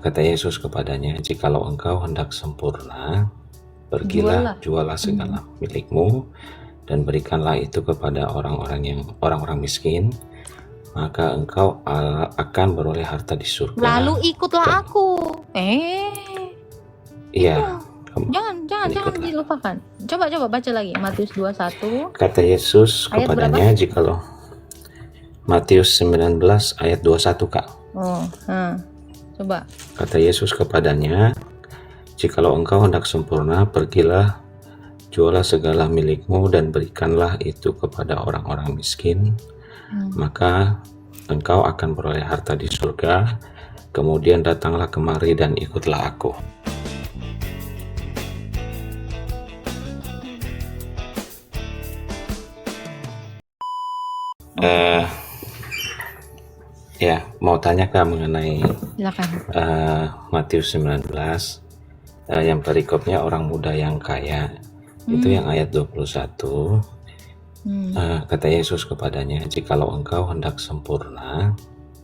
Kata Yesus kepadanya, "Jikalau engkau hendak sempurna, pergilah, jualah segala milikmu dan berikanlah itu kepada orang-orang miskin, maka engkau akan beroleh harta di surga. Lalu ikutlah aku." Iya. Jangan dilupakan. Coba baca lagi Matius 21. Kata Yesus kepadanya, jikalau Matius 19 ayat 21, Kak. Coba. Kata Yesus kepadanya, "Jikalau engkau hendak sempurna, pergilah, jualah segala milikmu dan berikanlah itu kepada orang-orang miskin, maka engkau akan beroleh harta di surga. Kemudian datanglah kemari dan ikutlah aku." Ya, mau tanya Kak mengenai Matius 19 yang perikopnya orang muda yang kaya. Itu yang ayat 21. Kata Yesus kepadanya, "Jikalau engkau hendak sempurna,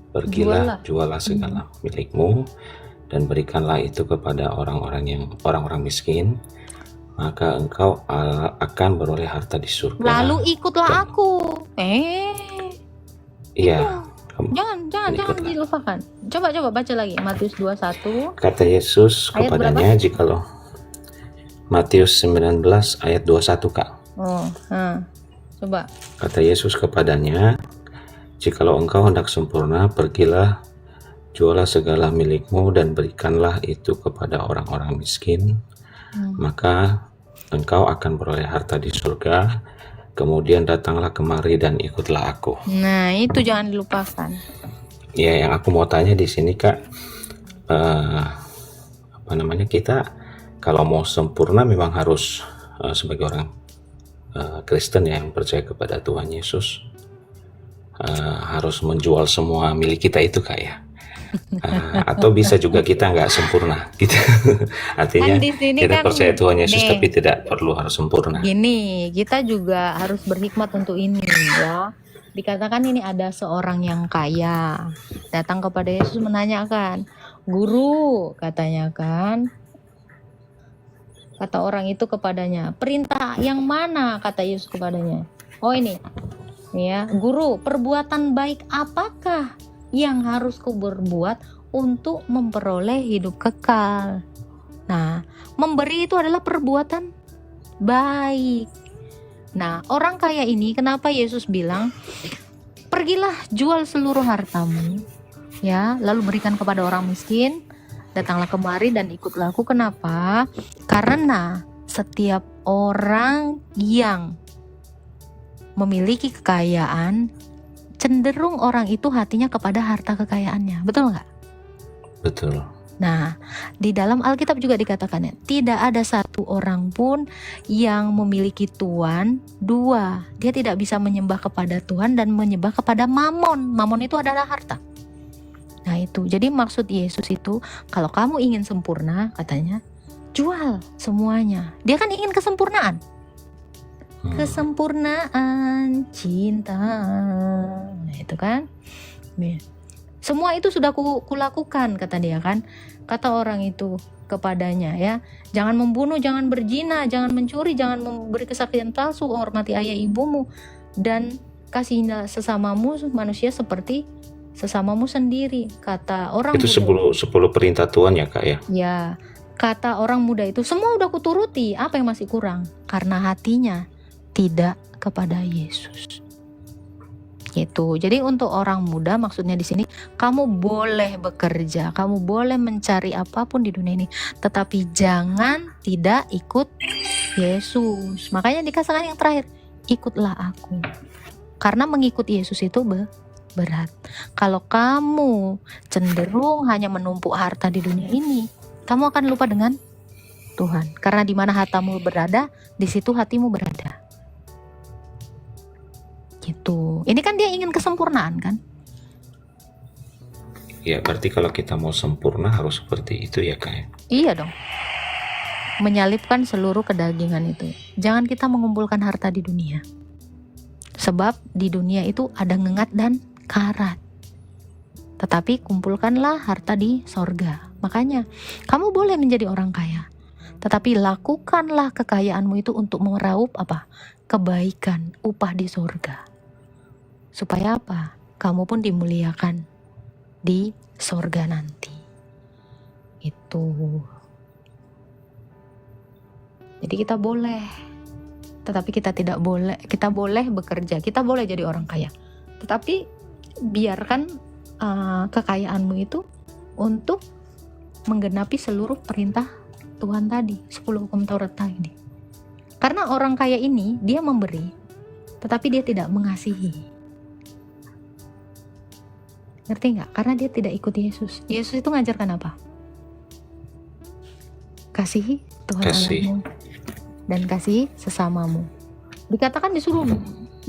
pergilah, jualah segala milikmu dan berikanlah itu kepada orang-orang miskin, maka engkau akan beroleh harta di surga. Lalu ikutlah aku." Iya. Jangan dilupakan. Coba baca lagi Matius 21. Kata Yesus kepadanya, jikalau Matius 19 ayat 21, Kak. Coba. Kata Yesus kepadanya, "Jikalau engkau hendak sempurna, pergilah, jualah segala milikmu dan berikanlah itu kepada orang-orang miskin, maka engkau akan beroleh harta di surga. Kemudian datanglah kemari dan ikutlah aku." Nah, itu jangan dilupakan. Ya, yang aku mau tanya di sini, Kak, kita kalau mau sempurna memang harus sebagai orang Kristen yang percaya kepada Tuhan Yesus, harus menjual semua milik kita itu, Kak, ya. Atau bisa juga kita nggak sempurna gitu. Artinya kita percaya Tuhan Yesus tapi tidak perlu harus sempurna. Gini, kita juga harus berhikmat untuk ini ya. Dikatakan ini ada seorang yang kaya datang kepada Yesus menanyakan, "Guru," katanya kan. Kata orang itu kepadanya, "Perintah yang mana?" Kata Yesus kepadanya. Oh ini ya, "Guru, perbuatan baik apakah yang harus ku berbuat untuk memperoleh hidup kekal?" Nah, memberi itu adalah perbuatan baik. Nah, orang kaya ini kenapa Yesus bilang, "Pergilah, jual seluruh hartamu, ya, lalu berikan kepada orang miskin, datanglah kemari dan ikutlah aku." Kenapa? Karena setiap orang yang memiliki kekayaan, cenderung orang itu hatinya kepada harta kekayaannya. Betul nggak? Betul. Nah, di dalam Alkitab juga dikatakan ya, tidak ada satu orang pun yang memiliki tuan dua. Dia tidak bisa menyembah kepada Tuhan dan menyembah kepada Mamon. Mamon itu adalah harta. Nah itu, jadi maksud Yesus itu, kalau kamu ingin sempurna, katanya, jual semuanya. Dia kan ingin kesempurnaan. Kesempurnaan cinta. Nah itu kan. Semua itu sudah kulakukan, kata dia kan. Kata orang itu kepadanya ya, "Jangan membunuh, jangan berzina, jangan mencuri, jangan memberi kesaksian palsu, hormati ayah ibumu, dan kasihilah sesamamu manusia seperti sesamamu sendiri." Kata orang itu muda, 10 perintah Tuhan ya, Kak, ya? Ya, kata orang muda itu, "Semua udah kuturuti, apa yang masih kurang?" Karena hatinya tidak kepada Yesus. Gitu. Jadi untuk orang muda maksudnya di sini, kamu boleh bekerja, kamu boleh mencari apapun di dunia ini, tetapi jangan tidak ikut Yesus. Makanya dikatakan yang terakhir, ikutlah aku. Karena mengikuti Yesus itu berat. Kalau kamu cenderung hanya menumpuk harta di dunia ini, kamu akan lupa dengan Tuhan. Karena di mana hartamu berada, di situ hatimu berada. Gitu. Ini kan dia ingin kesempurnaan kan? Ya, berarti kalau kita mau sempurna harus seperti itu ya, Kak? Iya dong. Menyalipkan seluruh kedagingan itu. Jangan kita mengumpulkan harta di dunia. Sebab di dunia itu ada ngengat dan karat. tetapi kumpulkanlah harta di sorga. Makanya kamu boleh menjadi orang kaya, tetapi lakukanlah kekayaanmu itu untuk meraup apa? Kebaikan, upah di sorga. Supaya apa? Kamu pun dimuliakan di sorga nanti. Itu. Jadi kita boleh, tetapi kita tidak boleh. Kita boleh bekerja, kita boleh jadi orang kaya, tetapi biarkan kekayaanmu itu untuk menggenapi seluruh perintah Tuhan tadi, 10 hukum Taurat tadi. Karena orang kaya ini dia memberi, tetapi dia tidak mengasihi. Ngerti nggak? Karena dia tidak ikut Yesus. Yesus itu ngajarkan apa? Kasihi Tuhan Allahmu dan kasihi sesamamu. Dikatakan disuruh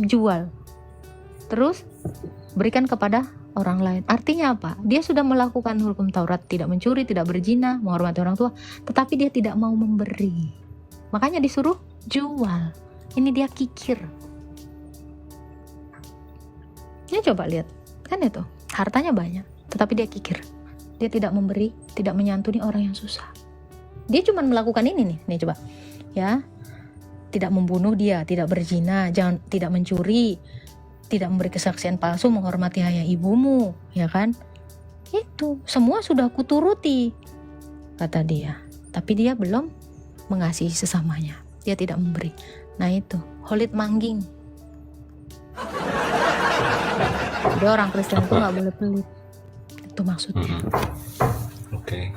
jual, terus berikan kepada orang lain. Artinya apa? Dia sudah melakukan hukum Taurat, tidak mencuri, tidak berzina, menghormati orang tua, tetapi dia tidak mau memberi. Makanya disuruh jual. Ini dia kikir. Ya coba lihat, kan itu hartanya banyak, tetapi dia kikir. Dia tidak memberi, tidak menyantuni orang yang susah. Dia cuma melakukan ini nih coba. Ya, tidak membunuh dia, tidak berzina, tidak mencuri, tidak memberi kesaksian palsu, menghormati ayah ibumu, ya kan? Itu semua sudah kuturuti, kata dia. Tapi dia belum mengasihi sesamanya. Dia tidak memberi. Nah itu, holit mangging. Jadi orang Kristen itu nggak boleh pelit. Itu maksudnya. Oke.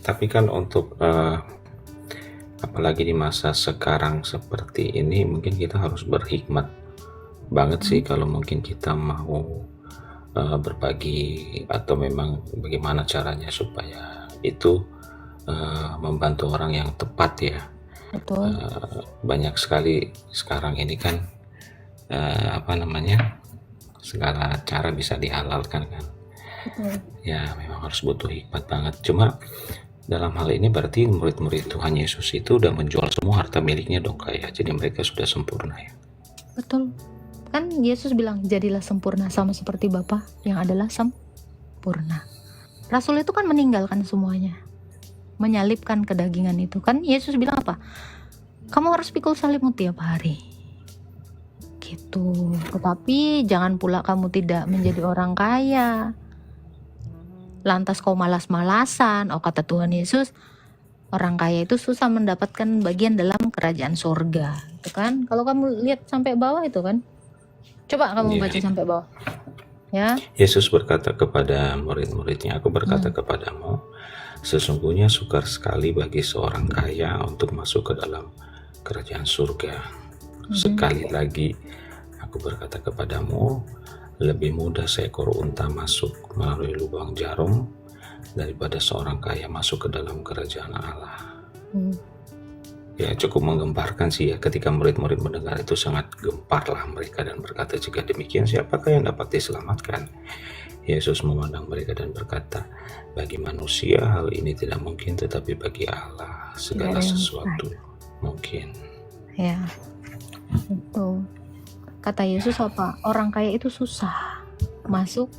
Tapi kan untuk apalagi di masa sekarang seperti ini, mungkin kita harus berhikmat banget sih kalau mungkin kita mau berbagi, atau memang bagaimana caranya supaya itu membantu orang yang tepat ya. Betul. Banyak sekali sekarang ini kan segala cara bisa dihalalkan kan. Betul. Ya memang harus butuh hikmat banget. Cuma dalam hal ini berarti murid-murid Tuhan Yesus itu udah menjual semua harta miliknya dong kayak, jadi mereka sudah sempurna ya. Betul. Kan Yesus bilang jadilah sempurna sama seperti Bapa yang adalah sempurna. Rasul itu kan meninggalkan semuanya, menyalibkan kedagingan itu. Kan Yesus bilang apa? Kamu harus pikul salibmu tiap hari. Gitu. Tetapi jangan pula kamu tidak menjadi orang kaya, lantas kau malas-malasan. Oh, kata Tuhan Yesus, orang kaya itu susah mendapatkan bagian dalam kerajaan surga. Itu kan? Kalau kamu lihat sampai bawah itu kan? Coba kamu baca sampai bawah. Ya. Yesus berkata kepada murid-muridnya, aku berkata kepadamu, sesungguhnya sukar sekali bagi seorang kaya untuk masuk ke dalam kerajaan surga. Sekali lagi aku berkata kepadamu, lebih mudah seekor unta masuk melalui lubang jarum daripada seorang kaya masuk ke dalam kerajaan Allah. Ya cukup menggemparkan sih ya, ketika murid-murid mendengar itu sangat gemparlah mereka dan berkata, jika demikian siapakah yang dapat diselamatkan? Yesus memandang mereka dan berkata, bagi manusia hal ini tidak mungkin, tetapi bagi Allah segala sesuatu mungkin. Ya, itu. Kata Yesus apa? Orang kaya itu susah masuk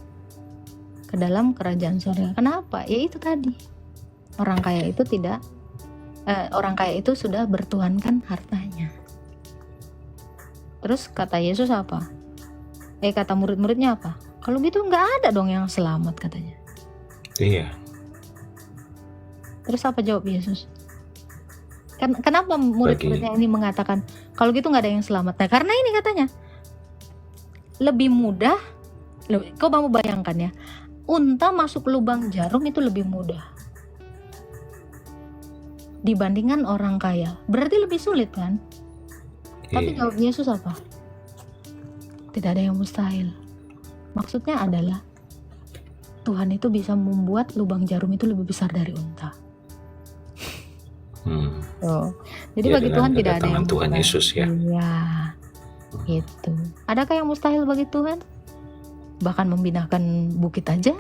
ke dalam kerajaan surga. Kenapa? Ya itu tadi. Orang kaya itu sudah bertuhankan hartanya. Terus kata Yesus apa? Kata murid-muridnya apa? Kalau gitu nggak ada dong yang selamat katanya. Iya. Terus apa jawab Yesus? Kenapa murid-muridnya ini mengatakan kalau gitu nggak ada yang selamat? Nah karena ini katanya lebih mudah. Kau mau bayangkan ya, unta masuk lubang jarum itu lebih mudah dibandingkan orang kaya. Berarti lebih sulit kan? Tapi jawab Yesus apa? Tidak ada yang mustahil. Maksudnya adalah Tuhan itu bisa membuat lubang jarum itu lebih besar dari unta. Jadi bagi Tuhan tidak ada yang Tuhan Yesus ya. Iya. Gitu. Adakah yang mustahil bagi Tuhan? Bahkan membinakan bukit aja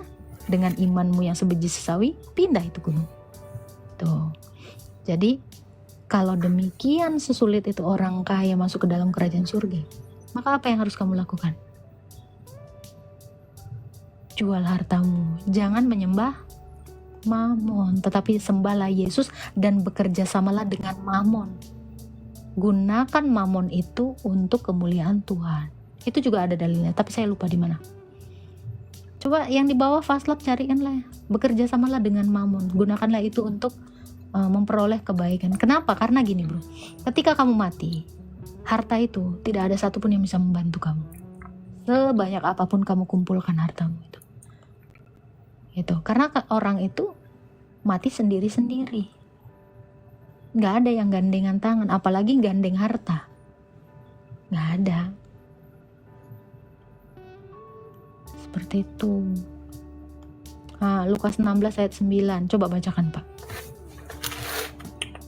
dengan imanmu yang sebiji sesawi, pindah itu gunung. Tuh. Jadi kalau demikian sesulit itu orang kaya masuk ke dalam kerajaan surga, maka apa yang harus kamu lakukan? jual hartamu. Jangan menyembah Mamon, tetapi sembahlah Yesus dan bekerja samalah dengan Mamon. Gunakan Mamon itu untuk kemuliaan Tuhan. Itu juga ada dalilnya, tapi saya lupa di mana. Coba yang di bawah Faslab carikanlah. Bekerja samalah dengan Mamon. Gunakanlah itu untuk memperoleh kebaikan. Kenapa? Karena gini bro, ketika kamu mati, harta itu tidak ada satupun yang bisa membantu kamu. Sebanyak apapun kamu kumpulkan hartamu itu. Karena orang itu mati sendiri-sendiri. Gak ada yang gandengan tangan, apalagi gandeng harta. Gak ada. Seperti itu. Lukas 16 ayat 9. Coba bacakan Pak.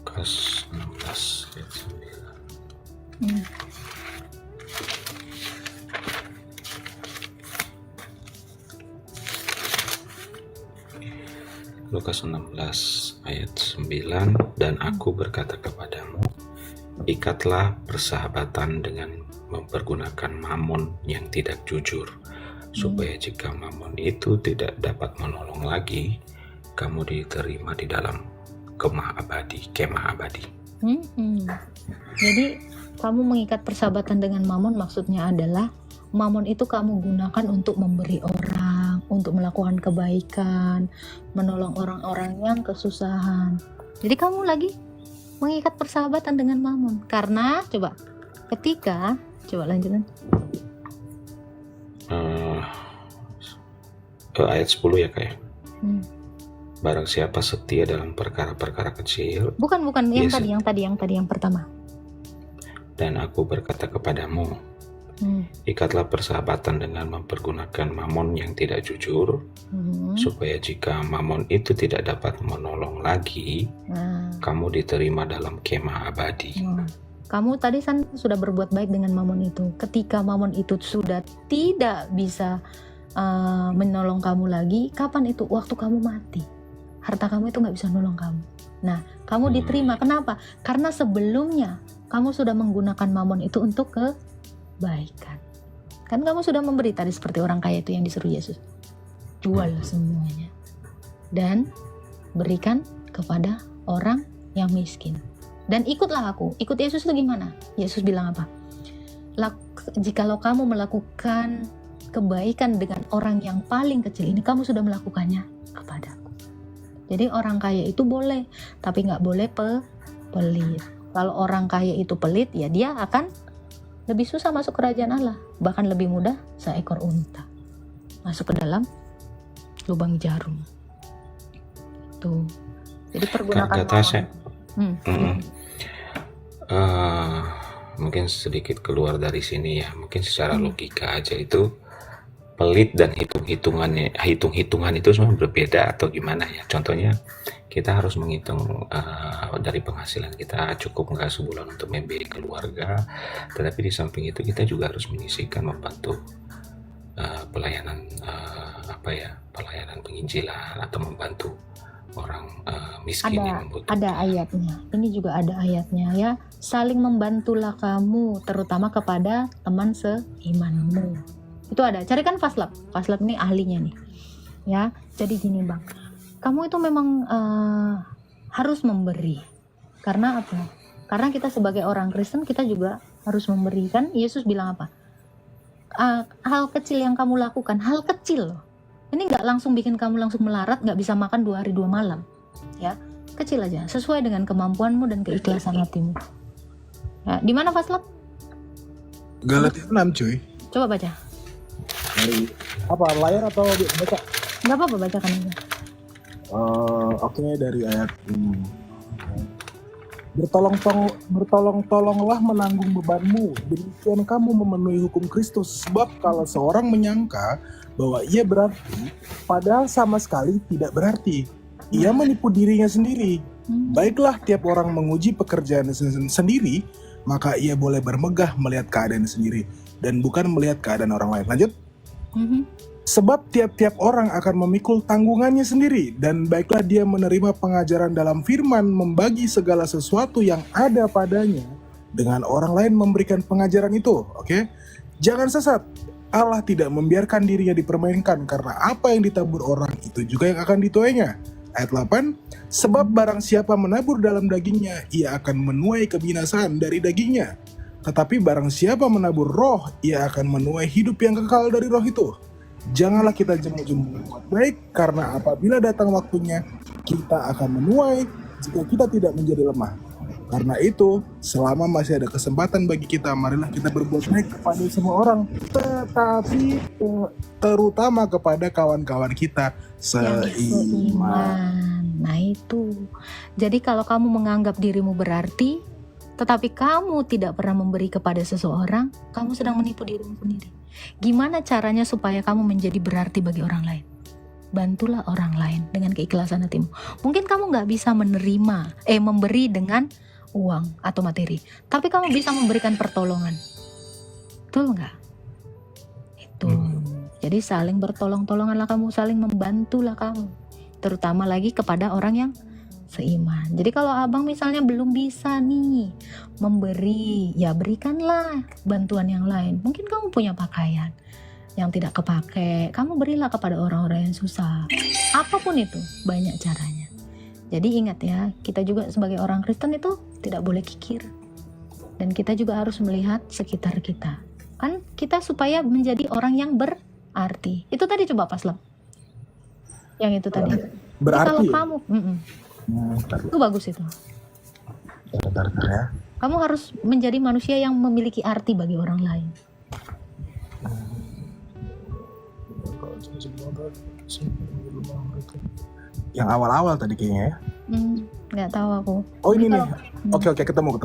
Lukas 16 ayat 9. Lukas 16 ayat 9, dan aku berkata kepadamu, ikatlah persahabatan dengan mempergunakan mamon yang tidak jujur, supaya jika mamon itu tidak dapat menolong lagi, kamu diterima di dalam kemah abadi. Jadi kamu mengikat persahabatan dengan mamon, maksudnya adalah mamon itu kamu gunakan untuk memberi orang, untuk melakukan kebaikan, menolong orang-orang yang kesusahan. Jadi kamu lagi mengikat persahabatan dengan mamon. Karena coba lanjutan. Ayat 10 ya kayak. Barang siapa setia dalam perkara-perkara kecil. Bukan yang tadi yang pertama. Dan aku berkata kepadamu, ikatlah persahabatan dengan mempergunakan mamon yang tidak jujur, supaya jika mamon itu tidak dapat menolong lagi, kamu diterima dalam kemah abadi. Kamu tadi kan sudah berbuat baik dengan mamon itu. Ketika mamon itu sudah tidak bisa menolong kamu lagi, kapan itu? Waktu kamu mati. Harta kamu itu gak bisa nolong kamu. Nah, kamu diterima. Kenapa? Karena sebelumnya kamu sudah menggunakan mamon itu untuk kebaikan. Kan kamu sudah memberi tadi seperti orang kaya itu yang disuruh Yesus. Jual semuanya dan berikan kepada orang yang miskin. Dan ikutlah aku. Ikut Yesus itu gimana? Yesus bilang apa? Jikalau kamu melakukan kebaikan dengan orang yang paling kecil ini, kamu sudah melakukannya kepadaku. Jadi orang kaya itu boleh, tapi gak boleh pelit. Kalau orang kaya itu pelit, ya dia akan lebih susah masuk kerajaan Allah. Bahkan lebih mudah seekor unta masuk ke dalam lubang jarum. Tuh. Jadi pergunakan mungkin sedikit keluar dari sini ya. Mungkin secara logika aja itu pelit dan hitung-hitungan itu semua berbeda atau gimana ya. Contohnya kita harus menghitung dari penghasilan kita cukup nggak sebulan untuk membiayai keluarga, tetapi di samping itu kita juga harus menyisihkan membantu pelayanan pelayanan penginjilan atau membantu orang miskin yang membutuhkan. Ada ayatnya. Ini juga ada ayatnya ya. Saling membantulah kamu, terutama kepada teman seimanmu. Itu ada. Carikan Faslab. Faslab ini ahlinya nih. Ya. Jadi gini Bang. Kamu itu memang harus memberi. Karena apa? Karena kita sebagai orang Kristen kita juga harus memberi. Kan Yesus bilang apa? Hal kecil yang kamu lakukan, hal kecil loh. Ini gak langsung bikin kamu langsung melarat, gak bisa makan 2 hari 2 malam. Ya. Kecil aja. Sesuai dengan kemampuanmu dan keikhlasan hatimu. Ya. Di mana Faslab? Galatia 6 cuy. Coba baca. Dari apa, layar atau baca? Gak apa-apa, bacakan aja. Oke, dari ayat Bertolong-tolonglah menanggung bebanmu, demikian kamu memenuhi hukum Kristus. Sebab kalau seorang menyangka bahwa ia berarti, padahal sama sekali tidak berarti, ia menipu dirinya sendiri. Baiklah, tiap orang menguji pekerjaan sendiri, maka ia boleh bermegah melihat keadaan sendiri dan bukan melihat keadaan orang lain. Lanjut. Sebab tiap-tiap orang akan memikul tanggungannya sendiri, dan baiklah dia menerima pengajaran dalam firman, membagi segala sesuatu yang ada padanya dengan orang lain, memberikan pengajaran itu. Oke? Jangan sesat. Allah tidak membiarkan dirinya dipermainkan, karena apa yang ditabur orang itu juga yang akan dituainya. Ayat 8, sebab barang siapa menabur dalam dagingnya, ia akan menuai kebinasaan dari dagingnya. Tetapi barang siapa menabur roh, ia akan menuai hidup yang kekal dari roh itu. Janganlah kita jemu-jemu berbuat baik, karena apabila datang waktunya, kita akan menuai jika kita tidak menjadi lemah. Karena itu, selama masih ada kesempatan bagi kita, marilah kita berbuat baik kepada semua orang, tetapi terutama kepada kawan-kawan kita Yang seiman. seiman. Nah itu. Jadi kalau kamu menganggap dirimu berarti, tetapi kamu tidak pernah memberi kepada seseorang, kamu sedang menipu dirimu sendiri. Gimana caranya supaya kamu menjadi berarti bagi orang lain? Bantulah orang lain dengan keikhlasan hatimu. Mungkin kamu nggak bisa memberi dengan uang atau materi, tapi kamu bisa memberikan pertolongan. Betul nggak? Itu. Jadi saling bertolong-tolonganlah kamu, saling membantulah kamu. Terutama lagi kepada orang yang seiman. Jadi kalau abang misalnya belum bisa nih memberi, ya berikanlah bantuan yang lain. Mungkin kamu punya pakaian yang tidak kepake, kamu berilah kepada orang-orang yang susah. Apapun itu, banyak caranya. Jadi ingat ya, kita juga sebagai orang Kristen itu tidak boleh kikir. Dan kita juga harus melihat sekitar kita. Kan kita supaya menjadi orang yang berarti. Itu tadi coba Pak Slap. Yang itu tadi. Berarti Jadi kalau kamu, itu bagus itu. Bentar ya. Kamu harus menjadi manusia yang memiliki arti bagi orang lain. Yang awal-awal tadi kayaknya ya. Nggak tahu aku. Oh ini Jadi nih. Oke, ketemu.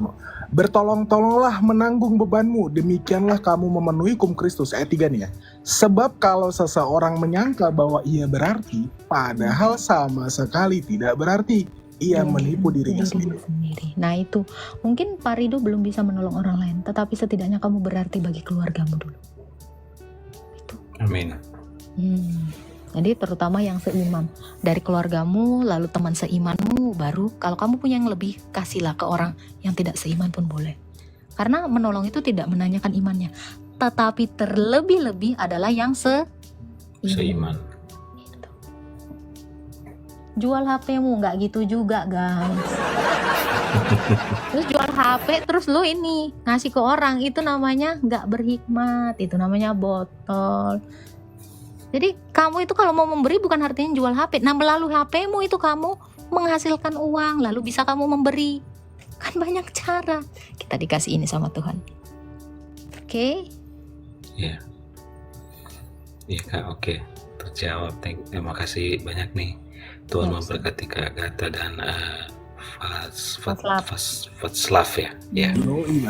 Bertolong-tolonglah menanggung bebanmu, demikianlah kamu memenuhi hukum Kristus. Ayat 3 nih ya. Sebab kalau seseorang menyangka bahwa ia berarti, padahal sama sekali tidak berarti. Ia menipu dirinya sendiri. Nah itu, mungkin Pak Rido belum bisa menolong orang lain, tetapi setidaknya kamu berarti bagi keluargamu dulu. Itu. Amin. Jadi terutama yang seiman, dari keluargamu, lalu teman seimanmu, baru kalau kamu punya yang lebih, kasihlah ke orang yang tidak seiman pun boleh. Karena menolong itu tidak menanyakan imannya, tetapi terlebih-lebih adalah yang Seiman. Gitu. Jual HP-mu, nggak gitu juga guys. Terus jual HP, terus lu ini ngasih ke orang, itu namanya nggak berhikmat, itu namanya botol. Jadi kamu itu kalau mau memberi bukan artinya jual HP. Nah melalui HP-mu itu kamu menghasilkan uang, lalu bisa kamu memberi. Kan banyak cara. Kita dikasih ini sama Tuhan. Oke? Iya. Iya Kak, oke. Terjawab. Terima kasih banyak nih. Tuhan memberkati Kak Agatha dan Fatslav ya. Ya. Yoi.